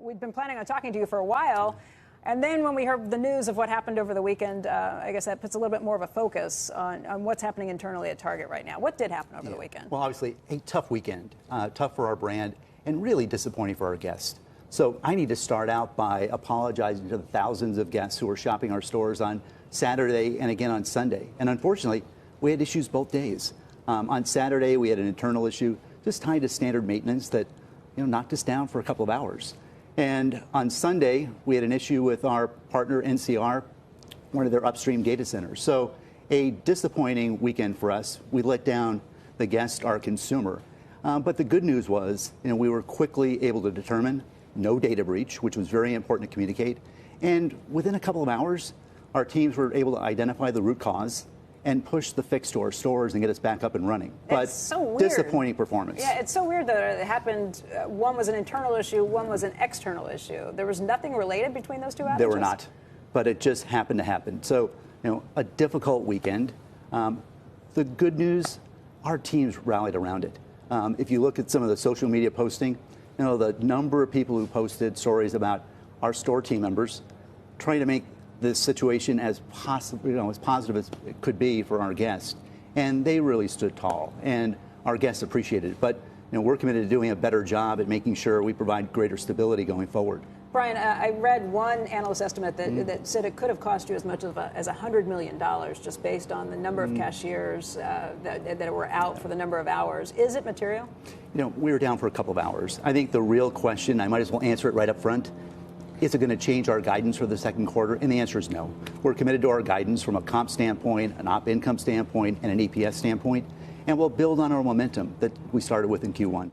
we'd been planning on talking to you for a while. And then when we heard the news of what happened over the weekend, I guess that puts a little bit more of a focus on what's happening internally at Target right now. What did happen over the weekend? Well, obviously, a tough weekend, tough for our brand, and really disappointing for our guests. So I need to start out by apologizing to the thousands of guests who were shopping our stores on Saturday and again on Sunday. And unfortunately, we had issues both days. On Saturday, we had an internal issue just tied to standard maintenance that knocked us down for a couple of hours. And on Sunday, we had an issue with our partner NCR, one of their upstream data centers. So a disappointing weekend for us. We let down the guest, our consumer. But the good news was, we were quickly able to determine no data breach, which was very important to communicate. And within a couple of hours, our teams were able to identify the root cause and push the fix to our stores and get us back up and running. But it's so weird. Disappointing performance. Yeah, it's so weird that it happened. One was an internal issue, one was an external issue. There was nothing related between those two outages? There were not, but it just happened to happen. So, a difficult weekend. The good news, our teams rallied around it. If you look at some of the social media posting, the number of people who posted stories about our store team members trying to make this situation as as positive as it could be for our guests, and they really stood tall, and our guests appreciated it. But we're committed to doing a better job at making sure we provide greater stability going forward. Brian, I read one analyst estimate that said it could have cost you as much as $100 million just based on the number of cashiers that were out for the number of hours. Is it material? We were down for a couple of hours. I think the real question, I might as well answer it right up front, is it going to change our guidance for the second quarter? And the answer is no. We're committed to our guidance from a comp standpoint, an op income standpoint, and an EPS standpoint, and we'll build on our momentum that we started with in Q1.